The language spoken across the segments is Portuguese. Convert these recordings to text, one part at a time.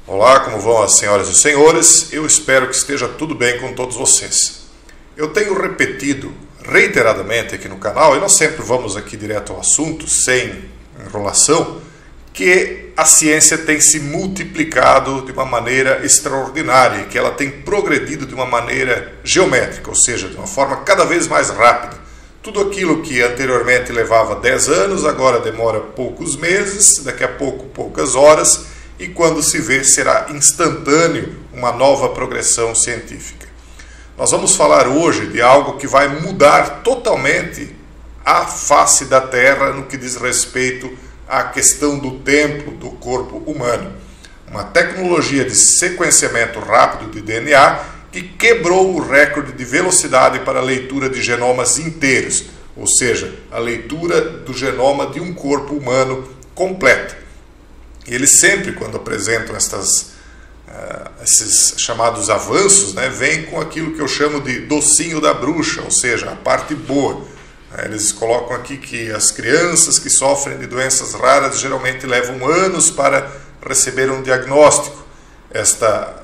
Olá, como vão as senhoras e senhores? Eu espero que esteja tudo bem com todos vocês. Eu tenho repetido reiteradamente aqui no canal, e nós sempre vamos aqui direto ao assunto, sem enrolação, que a ciência tem se multiplicado de uma maneira extraordinária e que ela tem progredido de uma maneira geométrica, ou seja, de uma forma cada vez mais rápida. Tudo aquilo que anteriormente levava 10 anos, agora demora poucos meses, daqui a pouco poucas horas, e quando se vê será instantâneo uma nova progressão científica. Nós vamos falar hoje de algo que vai mudar totalmente a face da Terra no que diz respeito à questão do tempo do corpo humano. Uma tecnologia de sequenciamento rápido de DNA que quebrou o recorde de velocidade para a leitura de genomas inteiros, ou seja, a leitura do genoma de um corpo humano completa. E eles sempre, quando apresentam esses chamados avanços, vêm com aquilo que eu chamo de docinho da bruxa, ou seja, a parte boa. Eles colocam aqui que as crianças que sofrem de doenças raras geralmente levam anos para receber um diagnóstico.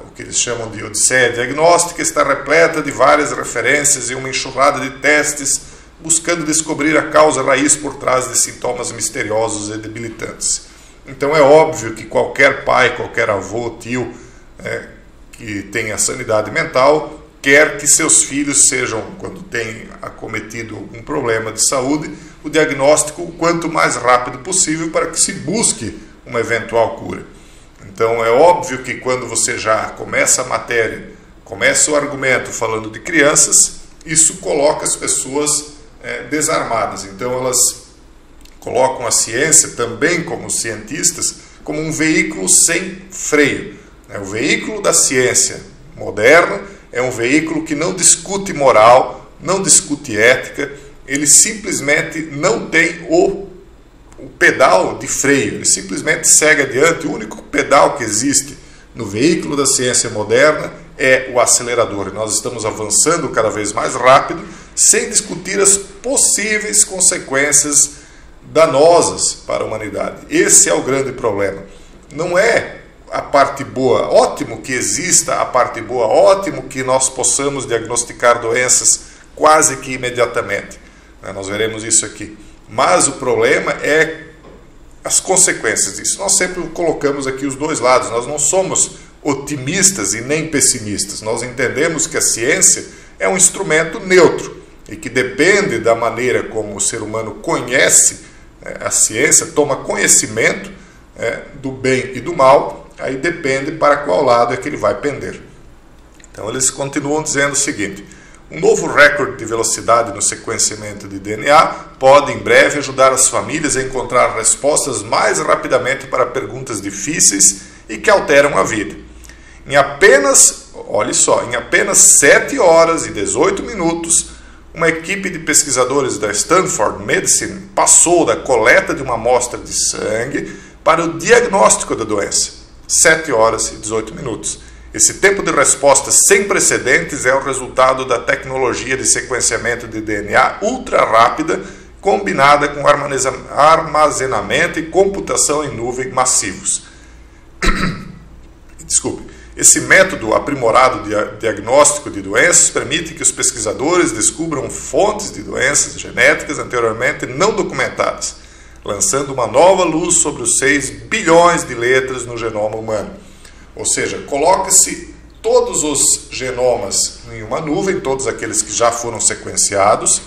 O que eles chamam de odisseia diagnóstica, está repleta de várias referências e uma enxurrada de testes buscando descobrir a causa raiz por trás de sintomas misteriosos e debilitantes. Então é óbvio que qualquer pai, qualquer avô, tio que tenha sanidade mental quer que seus filhos sejam, quando tem acometido algum problema de saúde, o diagnóstico o quanto mais rápido possível para que se busque uma eventual cura. Então é óbvio que quando você já começa a matéria, começa o argumento falando de crianças, isso coloca as pessoas desarmadas. Então elas colocam a ciência também como cientistas como um veículo sem freio. O veículo da ciência moderna é um veículo que não discute moral, não discute ética, ele simplesmente não tem o pedal de freio, ele simplesmente segue adiante. O único pedal que existe no veículo da ciência moderna é o acelerador. E nós estamos avançando cada vez mais rápido, sem discutir as possíveis consequências danosas para a humanidade. Esse é o grande problema. Não é a parte boa, ótimo que exista a parte boa, ótimo que nós possamos diagnosticar doenças quase que imediatamente. Nós veremos isso aqui. Mas o problema é as consequências disso. Nós sempre colocamos aqui os dois lados. Nós não somos otimistas e nem pessimistas. Nós entendemos que a ciência é um instrumento neutro e que depende da maneira como o ser humano conhece a ciência, toma conhecimento do bem e do mal, aí depende para qual lado é que ele vai pender. Então eles continuam dizendo o seguinte: um novo recorde de velocidade no sequenciamento de DNA pode em breve ajudar as famílias a encontrar respostas mais rapidamente para perguntas difíceis e que alteram a vida. Em apenas 7 horas e 18 minutos, uma equipe de pesquisadores da Stanford Medicine passou da coleta de uma amostra de sangue para o diagnóstico da doença. 7 horas e 18 minutos. Esse tempo de resposta sem precedentes é o resultado da tecnologia de sequenciamento de DNA ultra rápida, combinada com armazenamento e computação em nuvem massivos. Desculpe. Esse método aprimorado de diagnóstico de doenças permite que os pesquisadores descubram fontes de doenças genéticas anteriormente não documentadas, lançando uma nova luz sobre os 6 bilhões de letras no genoma humano. Ou seja, coloca-se todos os genomas em uma nuvem, todos aqueles que já foram sequenciados.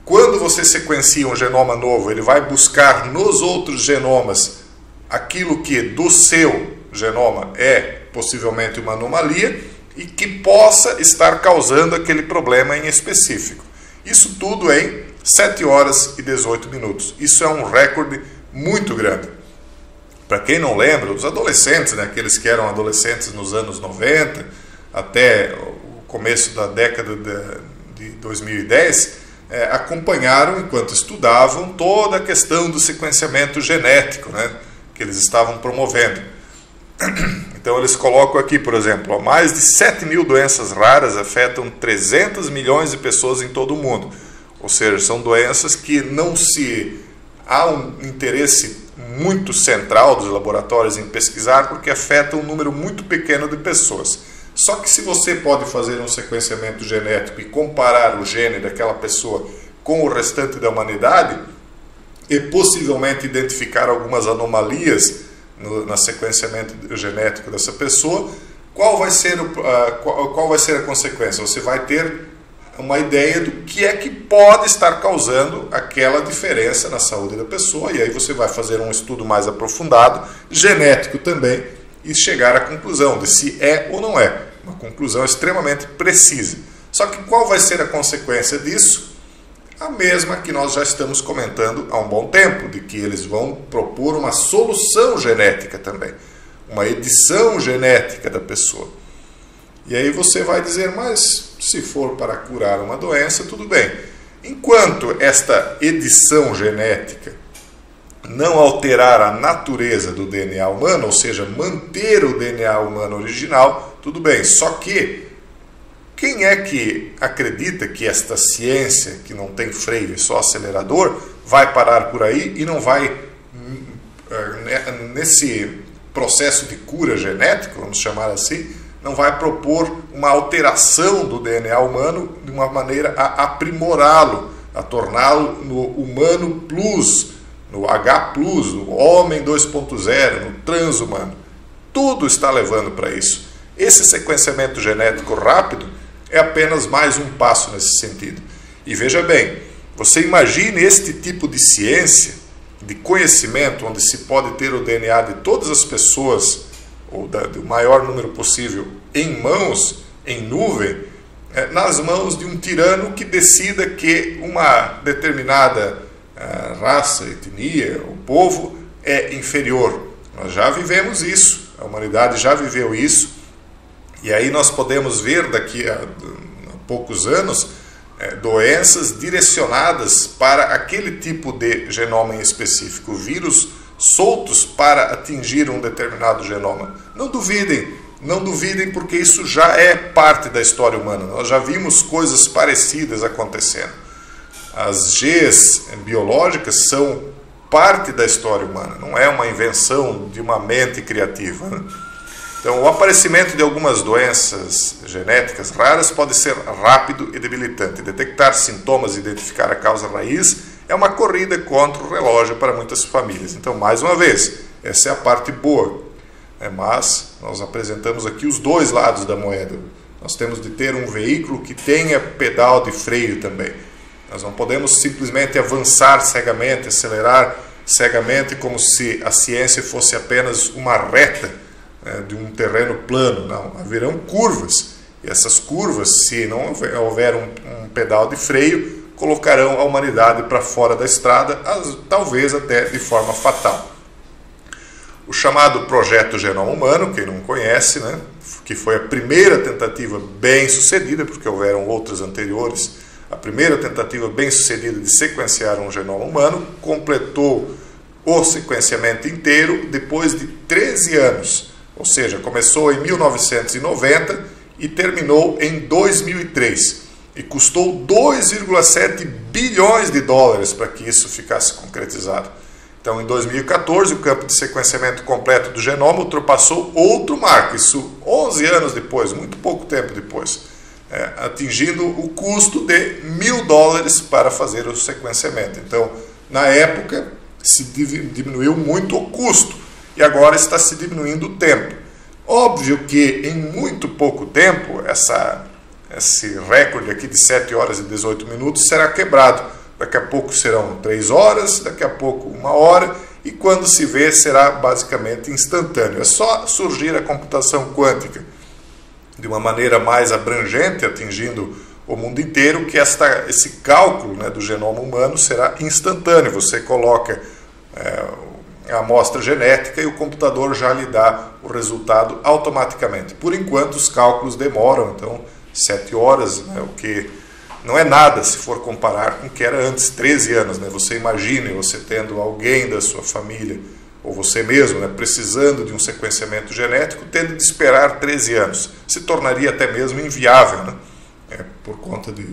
Quando você sequencia um genoma novo, ele vai buscar nos outros genomas aquilo que do seu genoma é possivelmente uma anomalia e que possa estar causando aquele problema em específico. Isso tudo em 7 horas e 18 minutos. Isso é um recorde muito grande. Para quem não lembra, os adolescentes, aqueles que eram adolescentes nos anos 90 até o começo da década de 2010, acompanharam, enquanto estudavam, toda a questão do sequenciamento genético, que eles estavam promovendo. Então eles colocam aqui, por exemplo, mais de 7 mil doenças raras afetam 300 milhões de pessoas em todo o mundo. Ou seja, são doenças que não se há um interesse muito central dos laboratórios em pesquisar, porque afeta um número muito pequeno de pessoas. Só que se você pode fazer um sequenciamento genético e comparar o gene daquela pessoa com o restante da humanidade e possivelmente identificar algumas anomalias no sequenciamento genético dessa pessoa, qual vai ser a consequência? Você vai ter uma ideia do que é que pode estar causando aquela diferença na saúde da pessoa, e aí você vai fazer um estudo mais aprofundado, genético também, e chegar à conclusão de se é ou não é. Uma conclusão extremamente precisa. Só que qual vai ser a consequência disso? A mesma que nós já estamos comentando há um bom tempo, de que eles vão propor uma solução genética também, uma edição genética da pessoa. E aí você vai dizer, mas se for para curar uma doença, tudo bem. Enquanto esta edição genética não alterar a natureza do DNA humano, ou seja, manter o DNA humano original, tudo bem. Só que quem é que acredita que esta ciência, que não tem freio e só acelerador, vai parar por aí e não vai, nesse processo de cura genética, vamos chamar assim, não vai propor uma alteração do DNA humano de uma maneira a aprimorá-lo, a torná-lo no humano plus, no H+, no homem 2.0, no transhumano. Tudo está levando para isso. Esse sequenciamento genético rápido é apenas mais um passo nesse sentido. E veja bem, você imagine este tipo de ciência, de conhecimento, onde se pode ter o DNA de todas as pessoas, ou do maior número possível, em mãos, em nuvem, nas mãos de um tirano que decida que uma determinada raça, etnia, o povo é inferior. Nós já vivemos isso, a humanidade já viveu isso, e aí nós podemos ver daqui a poucos anos doenças direcionadas para aquele tipo de genoma em específico, vírus soltos para atingir um determinado genoma. Não duvidem, porque isso já é parte da história humana. Nós já vimos coisas parecidas acontecendo. As genes biológicas são parte da história humana, não é uma invenção de uma mente criativa, né? Então, o aparecimento de algumas doenças genéticas raras pode ser rápido e debilitante. Detectar sintomas e identificar a causa raiz é uma corrida contra o relógio para muitas famílias. Então, mais uma vez, essa é a parte boa. Mas nós apresentamos aqui os dois lados da moeda. Nós temos de ter um veículo que tenha pedal de freio também. Nós não podemos simplesmente avançar cegamente, acelerar cegamente, como se a ciência fosse apenas uma reta de um terreno plano. Não, haverão curvas. E essas curvas, se não houver um pedal de freio, colocarão a humanidade para fora da estrada, talvez até de forma fatal. O chamado Projeto Genoma Humano, quem não conhece, né, que foi a primeira tentativa bem sucedida, porque houveram outras anteriores, a primeira tentativa bem sucedida de sequenciar um genoma humano, completou o sequenciamento inteiro depois de 13 anos, ou seja, começou em 1990 e terminou em 2003, e custou 2,7 bilhões de dólares para que isso ficasse concretizado. Então, em 2014, o campo de sequenciamento completo do genoma ultrapassou outro marco, isso 11 anos depois, muito pouco tempo depois, atingindo o custo de $1.000 para fazer o sequenciamento. Então, na época, se diminuiu muito o custo e agora está se diminuindo o tempo. Óbvio que em muito pouco tempo, esse recorde aqui de 7 horas e 18 minutos será quebrado. Daqui a pouco serão 3 horas, daqui a pouco 1 hora, e quando se vê será basicamente instantâneo. É só surgir a computação quântica de uma maneira mais abrangente, atingindo o mundo inteiro, que esse cálculo, né, do genoma humano será instantâneo. Você coloca a amostra genética e o computador já lhe dá o resultado automaticamente. Por enquanto os cálculos demoram, então 7 horas, né, o que não é nada se for comparar com o que era antes, 13 anos. Né? Você imagine você tendo alguém da sua família, ou você mesmo, né, precisando de um sequenciamento genético, tendo de esperar 13 anos. Se tornaria até mesmo inviável, né? Por conta de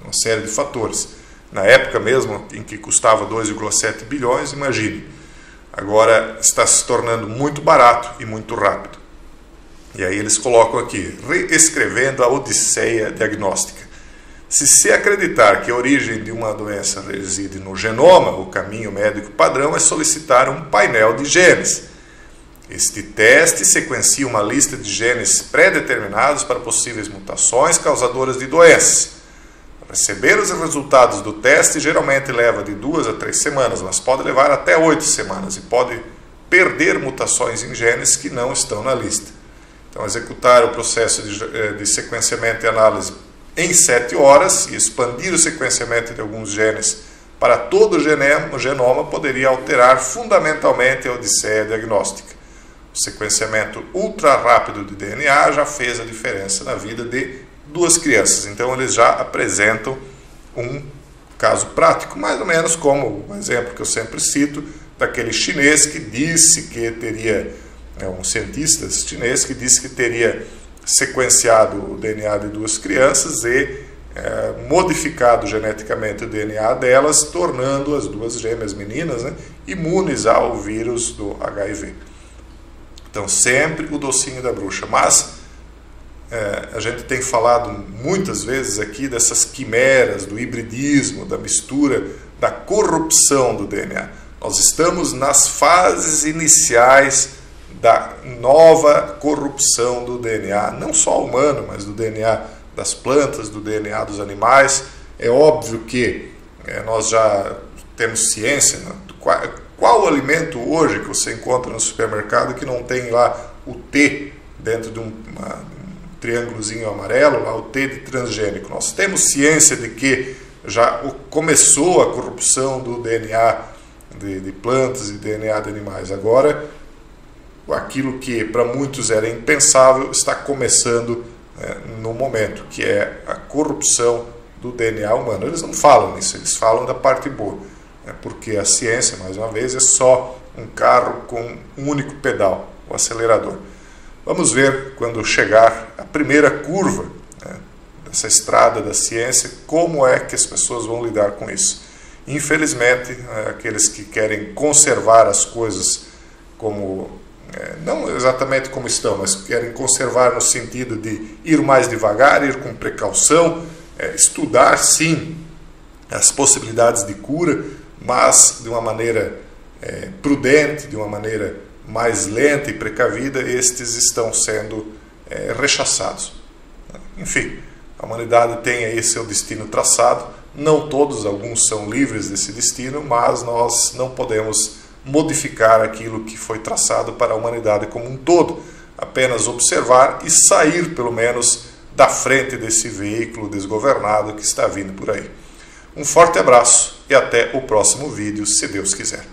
uma série de fatores. Na época mesmo em que custava 2,7 bilhões, imagine. agora está se tornando muito barato e muito rápido. E aí eles colocam aqui, reescrevendo a Odisseia Diagnóstica. Se se acreditar que a origem de uma doença reside no genoma, o caminho médico padrão é solicitar um painel de genes. Este teste sequencia uma lista de genes pré-determinados para possíveis mutações causadoras de doenças. Receber os resultados do teste geralmente leva de 2 a 3 semanas, mas pode levar até 8 semanas e pode perder mutações em genes que não estão na lista. Então, executar o processo de sequenciamento e análise em 7 horas e expandir o sequenciamento de alguns genes para todo o genoma poderia alterar fundamentalmente a Odisseia Diagnóstica. O sequenciamento ultra rápido de DNA já fez a diferença na vida de 2 crianças. Então, eles já apresentam um caso prático, mais ou menos como o exemplo que eu sempre cito, daquele chinês que disse que teria, um cientista chinês que disse que teria sequenciado o DNA de 2 crianças e modificado geneticamente o DNA delas, tornando as 2 gêmeas meninas, né, imunes ao vírus do HIV. Então, sempre o docinho da bruxa. Mas a gente tem falado muitas vezes aqui dessas quimeras, do hibridismo, da mistura, da corrupção do DNA. Nós estamos nas fases iniciais da nova corrupção do DNA, não só humano, mas do DNA das plantas, do DNA dos animais. É óbvio que nós já temos ciência, né? Qual alimento hoje que você encontra no supermercado que não tem lá o T dentro de um triângulozinho amarelo, lá o T de transgênico? Nós temos ciência de que já começou a corrupção do DNA de plantas e DNA de animais. Agora, aquilo que para muitos era impensável está começando no momento, que é a corrupção do DNA humano. Eles não falam nisso, eles falam da parte boa, porque a ciência, mais uma vez, é só um carro com um único pedal, o acelerador. Vamos ver, quando chegar a primeira curva dessa estrada da ciência, como é que as pessoas vão lidar com isso. Infelizmente, aqueles que querem conservar as coisas como, não exatamente como estão, mas querem conservar no sentido de ir mais devagar, ir com precaução, estudar sim as possibilidades de cura, mas de uma maneira prudente, de uma maneira mais lenta e precavida, estes estão sendo rechaçados. Enfim, a humanidade tem aí seu destino traçado, não todos, alguns são livres desse destino, mas nós não podemos modificar aquilo que foi traçado para a humanidade como um todo, apenas observar e sair pelo menos da frente desse veículo desgovernado que está vindo por aí. Um forte abraço e até o próximo vídeo, se Deus quiser.